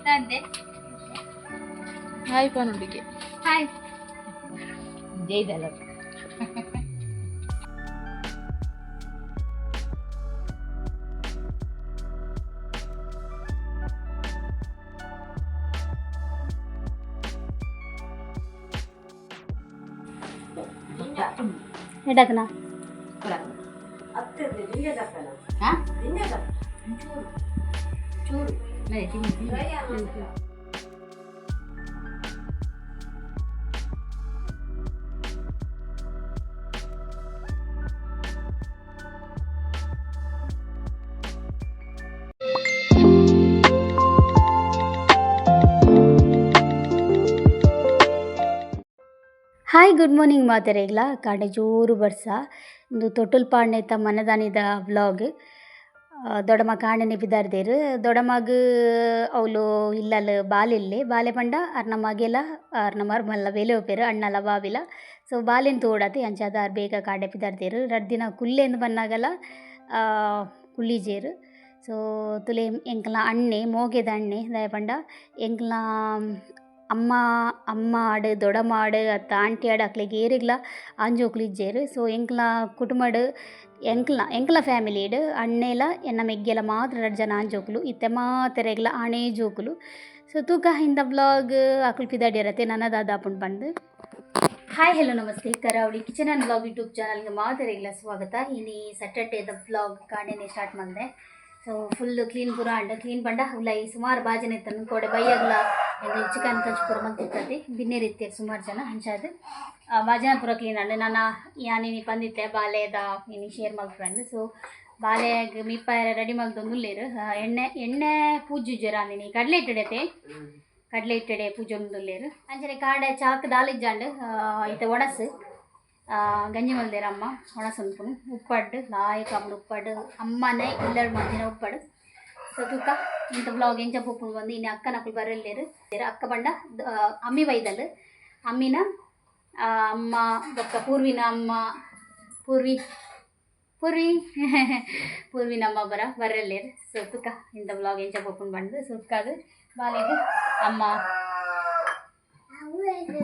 Tante. Hai Panudige. Hi. Jai Dalal. ಎಡಕನ ಚೂರು hi good morning ಮಾತೆರೆಗ್ಲ ಕಾಡೆ ಜೋರು ಬರ್ಸ ಒಂದು ತೊಟ್ಟಲ್ ಪಾಡ್ನೆತ ಮನದಾನಿದ ವ್ಲಾಗ್ ದೊಡಮ ಕಾಣನೆ ಬಿದ್ದಾರ್ದೇರು ದೊಡಮಗ್ ಅವಳು ಇಲ್ಲಲ್ಲ ಬಾಲೆಲ್ಲೇ ಬಾಲೆ ಪಂಡ ಅರ್ನ ಮಗೆಲ ಅರ್ನ ಮರ್ಮಲ್ಲ ಬೇಲೆ ಒಪ್ಪೇರು ಅಣ್ಣಲ ಬಾವಿಲ ಸೊ ಬಾಲೆನ್ ತೋಡತೆ ಅಂಚಾದ ಅರ್ ಬೇಗ ಕಾಡೆ ಬಿದ್ದಾರ್ದೇರು ರಡ್ದಿನ ಕುಲ್ಲೆಂದು ಬನ್ನಾಗಲ ಕುಳ್ಳಿಜೇರು ಸೊ ತುಲೆ ಎಂಕ್ಲ ಅಣ್ಣೆ ಮೋಗೆದ ಅಣ್ಣೆ ದಯ ಪಂಡ ಎಂಕ್ಲ ಅಮ್ಮ ಅಮ್ಮ ಆಡು ದೊಡಮ್ಮ ಆಡು ಅತ್ತ ಆಂಟಿ ಆಡು ಅಕ್ಲೆಗ್ ಏರಿಗ್ಲ ಆಂಜೋಕ್ಲು ಇಜ್ಜೇರು ಸೊ ಎಂಕ್ಲ ಕುಟುಂಬಡ್ ಎಂಕ್ಲ ಫ್ಯಾಮಿಲಿಡ್ ಅಣ್ಣೆಲ ಎನ್ನ ಮೆಗ್ಗೆಲ ಮಾತ್ರ 2 ಜನ ಆಂಜೋಕ್ಲು ಇತ್ತೆ ಮಾತೆರೆಗ್ಲ ಆಣೆ ಜೋಕುಲು ಸೊ ತೂಕ ಇಂದ ವ್ಲಾಗ್ ಅಕುಲು ಪಿದಾಡಿರತ್ತೆ ನನ್ನದಾದ ಆಪುಂಡು ಪಂಡು ಹಾಯ್ ಹೆಲೋ ನಮಸ್ತೆ ಕರಾವಳಿ ಕಿಚನ್ ಆ್ಯಂಡ್ ವ್ಲಾಗ್ ಯೂಟ್ಯೂಬ್ ಚಾನಲ್ಗೆ ಮಾತೆರೆಗ್ಲ ಸ್ವಾಗತ ಇನಿ ಸ್ಯಾಟರ್ಡೇದ ವ್ಲಾಗ್ ಕಾಣೆನೆ ಸ್ಟಾರ್ಟ್ ಮಾಡಿದೆ ಸೊ ಫುಲ್ ಕ್ಲೀನ್ ಪೂರ ಅಂಡ್ ಕ್ಲೀನ್ ಪಂಡ ಉಲಾಯಿ ಸುಮಾರು ಬಾಜನೆ ಇತ್ತನು ಕೋಡೆ ಬೈಯಾಗ್ಲ ಎಂಗ್ಲು ಚಿಕನ್ ಕಚ್ಚಿ ಪೂರ ಮಂತಿರ್ತದೆ ಬಿನ್ನೆ ರೀತಿಯಾಗಿ ಸುಮಾರು ಜನ ಹಂಚಾದು ಬಾಜನ ಪೂರ ಕ್ಲೀನ್ ಅಂಡ್ ನಾನು ಯಾನಿನಿ ಪಂದಿತ್ತೆ ಬಾಲೆದ ನೀನು ಶೇರ್ ಮಲ್ಪಂಡು ಸೊ ಬಾಲೆಗೆ ಮೀಪ ರೆಡಿ ಮಲ್ತೊಂದುಲ್ಲೇರು ಎಣ್ಣೆ ಪೂಜೆ ಅಂದಿನಿ ಕಡಲೆ ಇಟ್ಟಡತೆ ಕಡಲೆ ಇಟ್ಟಡೆ ಪೂಜೆ ಒಂದುಲ್ಲೇರು ಅಂಚನೆ ಕಾಡೆ ಚಾಕ್ ದಾಲಿಜ್ಜಾಂಡು ಐತೆ ಒಣಸು ಗಂಜಿ ಮಲ್ದೇರ ಅಮ್ಮ ಒಣಸೊಂದ್ಪುನು ಉಪ್ಪಡ್ಡು ಲಾಯಕ ಅಮ್ಮಡು ಉಪ್ಪಡು ಅಮ್ಮನೇ ಇಲ್ಲರು ಮಂದಿನ ಉಪ್ಪಡು ಸೊ ತೂಕ ಇಂಥ ವ್ಲಾಗ್ ಎಂಚ ಪೂಪುನು ಬಂದು ಇನ್ನು ಅಕ್ಕ ನಕಲು ಬರಲ್ಲೇರು ಅಕ್ಕ ಬಂಡ ಅಮ್ಮಿ ವೈದಲ್ ಅಮ್ಮಿನ ಅಮ್ಮ ಬೊಕ್ಕ ಪೂರ್ವಿನ ಅಮ್ಮ ಪೂರ್ವಿನ ಅಮ್ಮ ಬರಲ್ಲೇರು ಸೊ ತೂಕ ಇಂಥ ವ್ಲಾಗ್ ಎಂಚ ಪೂಪುನು ಬಂದು ಸುಕ್ಕಾದು ಬಾಲೆಗೆ ಅಮ್ಮ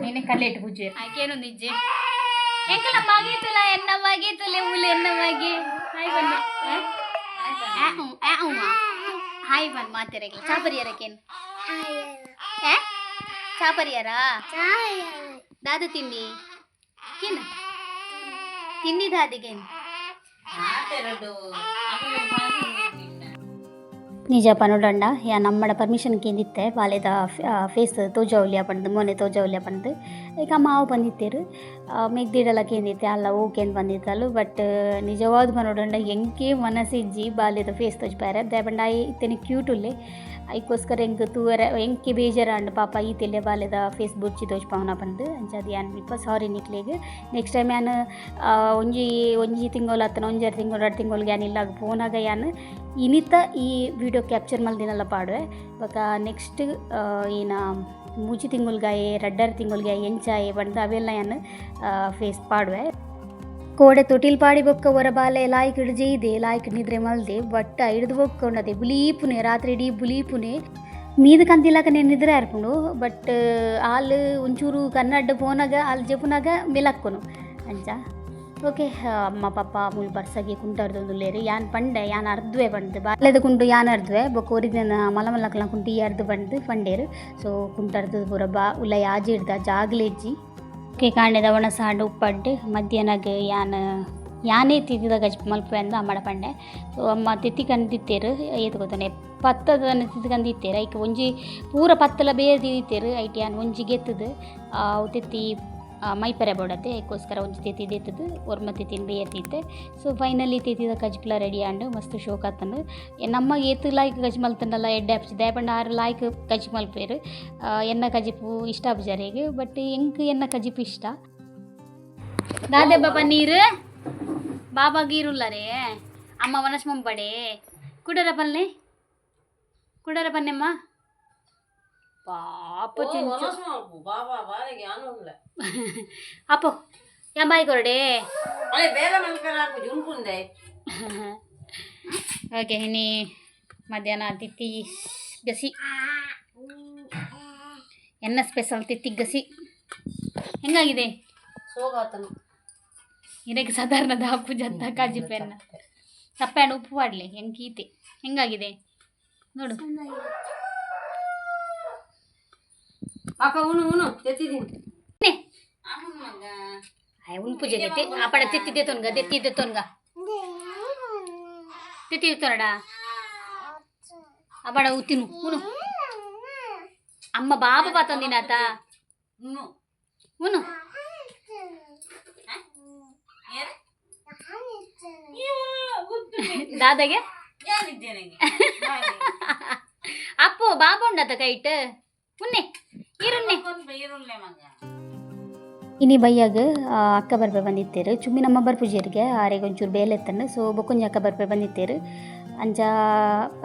ನೀನೆ ಕಡಲೆ ಇಟ್ಟು ಪೂಜೆ ಆಯ್ಕೇನೊಂದು ಇಜ್ಜೆ ಎಂಕಲ ಮಗೀತುಲ ಎನ್ನ ಮಗೀತುಲೆ ಉಲೆ ಎನ್ನ ಮಗಿ ಹಾಯ್ ಬನ್ನಿ ಹಾಯ್ ಬನ್ ಮಾತೆರೆಗ್ಲ ಚಾಪರಿಯರಕೇನು ಚಾಪರಿಯರಾ ದಾದು ತಿಂಡಿ ಕೇನು ತಿಂಡಿ ದಾದಿಗೇನು ನಿಜ ಪನೋಡಂಡ ಯಾ ನಮ್ಮಡ ಪರ್ಮಿಷನ್ ಕೇಂದಿತ್ತೆ ಬಾಲೆದ ಫೇಸ್ ತೋಜಾವಲಿಯ ಪಂದು ಮೊನ್ನೆ ತೋಜಾವಲಿಯ ಪಂದು ಈಗ ಮಾವು ಬಂದಿತ್ತೇರು ಮೆಗ್ದಿಡಲ್ಲ ಕೇಂದಿತ್ತೆ ಅಲ್ಲ ಓಕೆ ಬಂದಿತ್ತಲ್ಲ ಬಟ್ ನಿಜವಾದ ಪನೋಡಂಡ ಎಂಕೆ ಮನಸ್ಸಿಜ್ಜಿ ಬಾಲ್ಯದ ಫೇಸ್ ತೋಜ್ಪಾರ ದಯಪಂಡ ಇತ್ತೇನೆ ಕ್ಯೂಟುಲ್ಲೆ ಐಕೋಸ್ಕರ ಎಂಕ್ ತೂವರ ಎಂಕೆ ಬೇಜಾರಂಡು ಪಾಪ ಈತೆಲ್ಲೆ ಬಾಲ್ಯದ ಫೇಸ್ ಬುಡ್ಚಿ ತೋಜ್ಪಾವನ ಪಂದು ಅಂಚದು ಯಾನ್ ಇಪ್ಪ ಸಾರಿ ನಿಕ್ಲೆಗ್ ನೆಕ್ಸ್ಟ್ ಟೈಮ್ ಯಾನ್ ಒಂಜಿ ತಿಂಗಳು ಅತ್ತನ 1 ತಿಂಗಳು 2 ತಿಂಗಳಿಗೆ ಯಾನ್ ಇಲ್ಲಾಗ ಫೋನಾಗ ಯಾನ್ ಇನಿತ ಈ ವಿಡಿಯೋ ಕ್ಯಾಪ್ಚರ್ ಮಲ್ದಿನಲ್ಲ ಪಾಡುವೆ ಬೊಕ ನೆಕ್ಸ್ಟ್ ಏನ 3 ತಿಂಗಳ್ಗಾಯೆ 2 ತಿಂಗಳ್ಗೆ ಎಂಚಾಯೆ ಬಂದು ಅವೆಲ್ಲ ಯಾನ್ ಫೇಸ್ ಪಾಡುವೆ ಕೋಡೆ ತೊಟಿಲ್ ಪಾಡಿ ಬೊಕ್ಕ ಹೊರ ಬಾಲೆ ಲಾಯ್ಕ್ ಹಿಡ್ಜೆ ಇದೆ ಲಾಯ್ಕ್ ನಿದ್ರೆ ಮಲ್ದೆ ಬಟ್ ಹಿಡ್ದು ಬೊಕ್ಕೊಂಡದೆ ಬುಲೀಪುನೆ ರಾತ್ರಿ ಇಡೀ ಬುಲೀಪುನೆ ಮೀದು ಕಂತಿಲಾಕ నేను ನಿದ್ರೆ ಆರ್ಪುಂಡು ಬಟ್ ಆಲ್ ಒಂಚೂರು ಕನ್ನಡ ಫೋನಾಗ ಆಲ್ ಜಪುನಾಗ ಮೆಲಕ್ಕೊನು ಅಂಚ ಓಕೆ ಅಮ್ಮ ಪಾಪ ಮುಲ್ ಬರ್ಸಗೆ ಕುಂಟರ್ದೊಂದುಲ್ಲೇರು ಯಾನ್ ಪಂಡೆ ಯಾನ್ ಅರ್ಧ್ವೆ ಬಂದು ಬಾಲ್ಯದ ಕುಂಟು ಯಾನ್ ಅರ್ಧ್ವೆ ಬೊಕ್ಕ ಒರಿಜಿನ ಮಲಮಲ್ಲಕಲ ಕುಂಟು ಈ ಅರ್ದು ಬಂದು ಪಂಡೇರು ಸೊ ಕುಂಟರ್ದು ಪೂರ ಬಾ ಉಲ್ಲ ಯಾಜಿ ಹಿಡ್ದ ಜಾಗ್ಲೆಜ್ಜಿ ಓಕೆ ಕಾಂಡೆದ ಒಣಸಾಂಡು ಉಪ್ಪಡ್ಡು ಮಧ್ಯಾಹ್ನಗೆ ಯಾನೇ ತಿದ್ದಿದ ಗಜ ಮಲ್ಪೆ ಅಂದು ಅಮ್ಮಡ ಪಂಡೆ ಸೊ ಅಮ್ಮ ತಿತ್ತಿಕಂದಿತ್ತೇರು ಏತು ಗೊತ್ತಾನೆ ಪತ್ತದನ್ನು ತಿತ್ತಿಕಂದಿತ್ತೇರು ಐಕೆ ಒಂಜಿ ಪೂರ ಪತ್ತಲ ಬೇರೆ ತಿದ್ದಿತ್ತೇರು ಐಟಿ ಯಾನ್ ಒಂಜಿ ಗೆತ್ತದು ಅವು ತಿತ್ತಿ ಮೈಪರೆ ಬೋಡತ್ತೆ ಅದಕ್ಕೋಸ್ಕರ ಒಂಜಿ ತಿತ್ತಿ ಎತ್ತದು ಒರ್ಮ ತಿತ್ತಿನ ಬೇಯತ್ತಿತ್ತೆ ಸೊ ಫೈನಲಿ ತಿತ್ತಿದ ಕಜ್ಪಿಲ ರೆಡಿ ಆಂಡು ಮಸ್ತ್ ಶೋಕ್ ಆತಂದು ನಮ್ಮ ಏತು ಲಾಯ್ಕ್ ಕಜ್ ಮಲ್ತಂಡಲ್ಲ ಎಡ್ಡೆ ಹಪ್ಸಿ ದಯಪಂಡ ಆರು ಲಾಯ್ಕ್ ಕಜ್ ಮಲ್ಪೇರು ಎನ್ನ ಕಜಿಪು ಇಷ್ಟ ಬಜಾರಿಗೆ ಬಟ್ ಎಂಕ್ ಎನ್ನ ಕಜಿಪು ಇಷ್ಟ ದಾದೆ ಬಾಬಾ ನೀರು ಬಾಬಾ ಗೀರುಲ್ಲರೇ ಅಮ್ಮ ವನಸ್ ಮಂಪಡೆ ಕುಡರ ಪನ್ನೆಮ್ಮ ಪಾಪ ಚಿಂಚು ಅಪ್ಪು ಯಾ ಬಾಯಿ ಕೊರಡೆ ಓಕೆ ಇನ್ನಿ ಮಧ್ಯಾಹ್ನ ತಿತ್ತಿ ಗಸಿ ಎನ್ನ ಸ್ಪೆಷಲ್ ತಿತ್ತಿ ಗಸಿ ಹೆಂಗಾಗಿದೆ ಸೋಗಾತನು ಇದಕ್ಕೆ ಸಾಧಾರಣ ದಾಪು ಜಂತ ಕಾಜಿ ಪೆನ್ನ ಸಪ್ಪೆ ಉಪ್ಪು ಮಾಡಲಿ ಹೆಂಗೀತೆ ಹೆಂಗಾಗಿದೆ ನೋಡು ಅಕ್ಕ ಉಣು ತೆತ್ತಿದ್ದೀನಿ ಉಂಪು ಜಗತ್ತೆ ಆಪಡ ತೆತ್ತಿದ್ದೆ ತೊನ್ಗ ತೆತ್ತಿದ್ದೆ ತೊನ್ಗ ತೆತ್ತಿದ್ದೆ ತೊನಡ ಆಪಡ ಉತ್ತಿನು ಉಣು ಅಮ್ಮ ಬಾಬಾ ಬಾತಂದಿನಾತ ಉಣು ದಾದಾಗೆ ಅಪ್ಪು ಬಾಬಾ ಉಂಡತ ಕೈಟ್ ಉನ್ನೆ ಈರುನ್ನೆ ಇನಿ ಬೈಯಾಗ ಅಕ್ಕ ಬರ್ಪೆ ಬಂದಿತ್ತೇರು ಚುಮ್ಮಿ ನಮ್ಮ ಬರ್ಪುಜಿಯರಿಗೆ ಆರೆಗೆ ಒಂಚೂರು ಬೇಲೆ ಎತ್ತಂಡು ಸೊ ಬೊಕ್ಕುಂಜಿ ಅಕ್ಕ ಬರ್ಪೆ ಬಂದಿತ್ತೇರು ಅಂಚ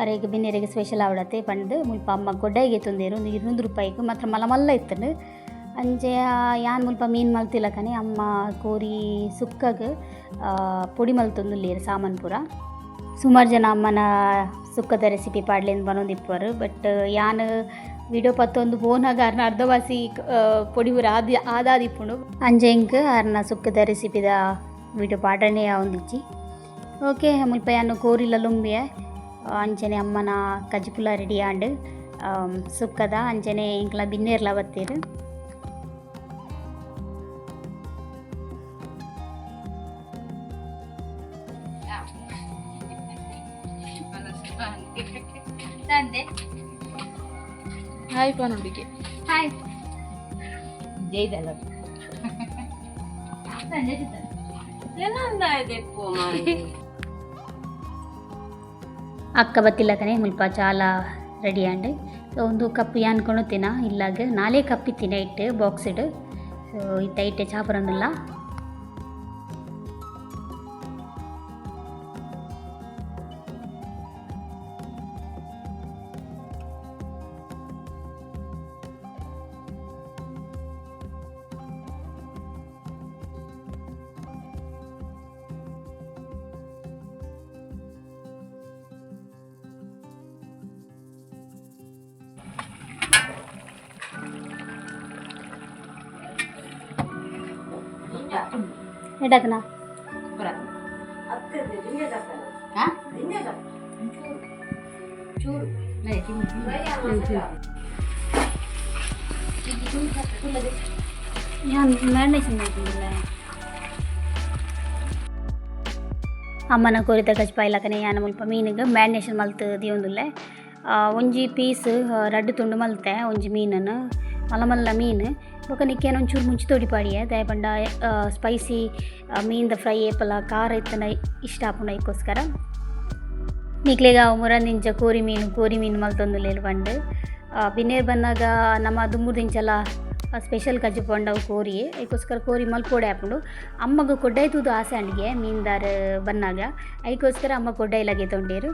ಅರೆಗೆ ಬಿನ್ನೆರೆಗೆ ಸ್ಪೆಷಲ್ ಆವಡತ್ತೆ ಪಂಡು ಮುಲ್ಪ ಅಮ್ಮ ಗೊಡ್ಡಾಯಿಗೆ ತುಂದೇರು ಒಂದು 200 ರೂಪಾಯಿಗೆ ಮಾತ್ರ ಮಲ್ಲ ಇತ್ತಂಡು ಅಂಚೆ ಯಾನ್ ಮುಲ್ಪ ಮೀನು ಮಲ್ತಿಲ್ಲಕನೆ ಅಮ್ಮ ಕೋರಿ ಸುಕ್ಕಾಗ ಪೊಡಿ ಮಲ್ತೊಂದುಲ್ಲೇರು ಸಾಮಾನು ಪೂರ ಸುಮಾರು ಜನ ಅಮ್ಮನ ಸುಕ್ಕದ ರೆಸಿಪಿ ಪಾಡ್ಲೇನು ಬನ್ನೊಂದಿಪ್ಪರು ಬಟ್ ಯಾನ್ ವಿಡಿಯೋ ಪತ್ತೊಂದು ಫೋನಾಗ ಅರ್ನ ಅರ್ಧವಾಸಿ ಪೊಡಿ ಪೂರ ಆದಾದಿಪ್ಪುಂಡು ಅಂಚೆ ಇಂಕ್ ಅರ್ನ ಸುಕ್ಕದ ರೆಸಿಪಿದ ವಿಡಿಯೋ ಪಾಡನೆ ಒಂದಿಚ್ಚಿ ಓಕೆ ಮುಲ್ಪ ಯಾನು ಕೋರಿಲ ಲುಂಬಿಯ ಅಂಚನೆ ಅಮ್ಮನ ಕಜ್ಪುಲ ರೆಡಿ ಆಂಡ್ ಸುಕ್ಕದ ಅಂಚನೆ ಇಂಕ್ಲ ಬಿನ್ನೇರ್ಲ ಬತ್ತೀರು ತಂದೆ ಹಾಯ್ ಪಾನುಡಿಗೆ ಹಾಯ್ ಜೈದಲ್ಲ ತಂದೆ ಅಕ್ಕ ಬತ್ತಿಲ್ಲ ಕನೆ ಮುಲ್ಪ ಚಾಲ ರೆಡಿ ಆಂಡ್ ಸೊ ಒಂದು ಕಪ್ ಯಾನ್ ಕೊಣುತ್ತಿನ ಇಲ್ಲಾಗ ನಾಳೆ ಕಪ್ ಇತ್ತಿನ ಇಟ್ಟು ಬಾಕ್ಸ್ ಇಡು ಸೊ ಇತ್ತೆ ಚಾಪರಂದಿಲ್ಲ ಎಡಕನಾ ಅಮ್ಮನ ಕೋರಿದ ಗಜ್ಪಾಯಿಲಕನೆ ಯಾನ ಮುಲ್ಪ ಮೀನಿಗೆ ಮ್ಯಾರಿನೇಷನ್ ಮಲ್ತು ದಿಯೊಂದುಲ್ಲೆ ಒಂಜಿ ಪೀಸ್ ರಡ್ಡು ತುಂಡು ಮಲ್ತೆ ಒಂಜಿ ಮೀನನ್ನು ಮಲ್ಲ ಮೀನು ಬೊಕ ನಿಕ್ಕೇನು ಒಂಚೂರು ಮುಂಚೆ ತೋಡಿಪಾಡಿಯೆ ದಯ ಪಂಡ ಸ್ಪೈಸಿ ಮೀನ್ದ ಫ್ರೈ ಏಪಲ ಖಾರ ಇತ್ತನ ಇಷ್ಟ ಆಪುಂಡ ಇದಕ್ಕೋಸ್ಕರ ನಿಕ್ಲೆಗ ಮುರಂದಿಂಚ ಕೋರಿ ಮೀನು ಮಲ್ತೊಂದುಲ್ಲೇರು ಪಂಡು ಬಿನ್ನೇರು ಬಂದಾಗ ನಮ್ಮ ದುಂಬುದಿಂಚಲ ಸ್ಪೆಷಲ್ ಕಜ್ಜು ಪಂಡವು ಕೋರಿ ಅದಕ್ಕೋಸ್ಕರ ಕೋರಿ ಮಲ್ಪೋಡೆ ಹಾಕೊಂಡು ಅಮ್ಮಗ ಕೊಡ್ಡಾಯ್ತುದು ಆಸೆ ಅಂಡಿಗೆ ಮೀನ್ದಾರ ಬಂದಾಗ ಅದಕ್ಕೋಸ್ಕರ ಅಮ್ಮ ಕೊಡ್ಡಾಯಿಲಾಗೆ ತೊಂಡೇರು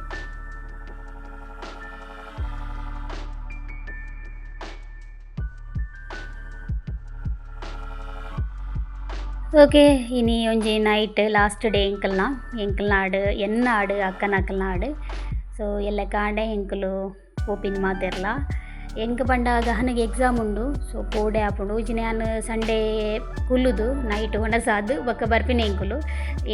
ಓಕೆ ಇನಿ ಒಂಜಿ ನೈಟ್ ಲಾಸ್ಟ್ ಡೇ ಎಂಕಲ್ನ ಆಡು ಎನ್ನ ಆಡು ಅಕ್ಕನ ಆಡು ಸೊ ಎಲ್ಲ ಕಾಂಡೆ ಎಂಕಲು ಪೋಪಿನ ಮಾತೆರ್ಲ ಎಂಕ್ ಪಂಡ ಗಹನಗೆ ಎಕ್ಸಾಮ್ ಉಂಡು ಸೊ ಪೋಡೆ ಆಪುಂಡು ಇಜಿನ ನಾನು ಸಂಡೇ ಕುಲ್ಲುದು ನೈಟ್ ಒಣಸಾದು ಬೊಕ್ಕ ಬರ್ಪಿನ ಎಂಕುಲು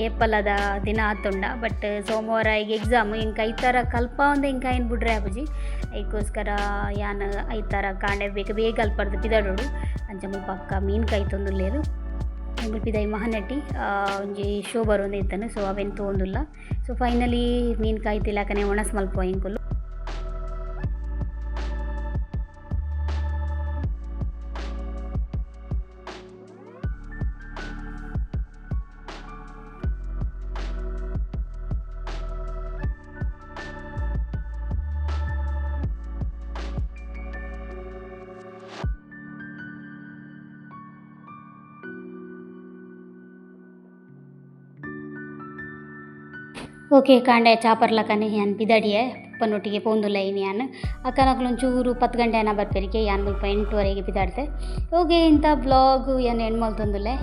ಏಪಲದ ದಿನ ಆತುಂಡ ಬಟ್ ಸೋಮವಾರ ಈಗ ಎಕ್ಸಾಮ್ ಇಂಕ ಐತಾರ ಕಲ್ಪ ಒಂದು ಇಂಕ ಏನು ಬಿಡ್ರೆ ಆಪುಜಿ ಅದಕ್ಕೋಸ್ಕರ ಯಾನು ಐತಾರ ಕಾಂಡೆ ಬೇಗ ಅಲ್ಪರ್ದು ಪಿದಾಡೋಡು ಅಂಚ ಮುಲ್ಪ ಅಕ್ಕ ಮೀನು ಕೈ ತೊಂದುಲ್ಲೇರು ಮುಲ್ಪಿದೈ ಮಹನಟ್ಟಿ ಒಂಜಿ ಶೋ ಬರೋದು ಇತ್ತಾನೆ ಸೊ ಅವೇನು ತೊಗೊಂದಿಲ್ಲ ಸೊ ಫೈನಲಿ ಮೀನು ಕಾಯ್ತಿಲ್ಲಕನೆ ಒಣಸ್ ಮಲ್ಪ ಇಂಕುಲು ಓಕೆ ಕಾಂಡೆ ಚಾಪರ್ಲಕನೆ ಯಾನ್ ಪಿದಾಡಿಯೆ ಪನ್ನೊಟ್ಟಿಗೆ ಪೋಂದುಲ್ಲ ಇನ್ನು ಯಾನ್ ಅಕ್ಕನಕ್ಲೊಂಚೂರು 10 ಗಂಟೆ ಅನ್ನ ಬರ್ಪೆರಿಗೆ ಯಾನ್ ಮುಲ್ಪ 8 ಗಂಟೆವರೆಗೆ ಪಿದಾಡ್ತೆ ಓಕೆ ಇಂಥ ಬ್ಲಾಗ್ ಏನು ಹೆಣ್ಮಲ್ತೊಂದುಲ್ಲೆ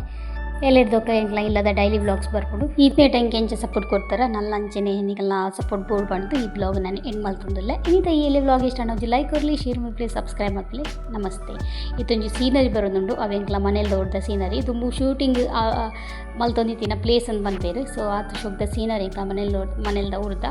ಎಲ್ಲಿಡ್ದೊಕ್ಕ ಎಂಕ್ಲ ಇಲ್ಲದ ಡೈಲಿ ವ್ಲಾಗ್ಸ್ ಬರ್ಕೊಂಡು ಈತನೇ ಟೈಮ್ಗೆ ಎಂಚ ಸಪೋರ್ಟ್ ಕೊಡ್ತಾರೆ ನನ್ನ ಅಂಚನೆ ಹೆಣ್ಣಿಗೆಲ್ಲ ಸಪೋರ್ಟ್ ಬೋರ್ಡ್ ಬಂದು ಈ ಬ್ಲಾಗ್ ನಾನು ಎಂಡ್ ಮಾಡ್ತಂದಿಲ್ಲ ಇನ್ನಿತ ಈ ಎಲ್ಲಿ ವ್ಲಾಗ್ ಇಷ್ಟ ಅನ್ನೋದು ಲೈಕ್ ಕೊರಲಿ ಶೇರ್ ಮಾಡಿ ಸಬ್ಸ್ಕ್ರೈಬ್ ಮಾಡಲಿ ನಮಸ್ತೆ ಇತ್ತೊಂದು ಸೀನರಿ ಬರೋದುಂಡು ಅವು ಎಂಕ್ಲ ಮನೇಲಿ ಹೊಡೆದ ಸೀನರಿ ಇದು ಶೂಟಿಂಗ್ ಮಲ್ತೊಂದಿತ್ತಿನ ಪ್ಲೇಸ್ ಅಂತ ಬಂತೇರು ಸೊ ಆತ ಶೋಕ್ದ ಸೀನರಿ ಮನೇಲಿ ಉಡ್ದ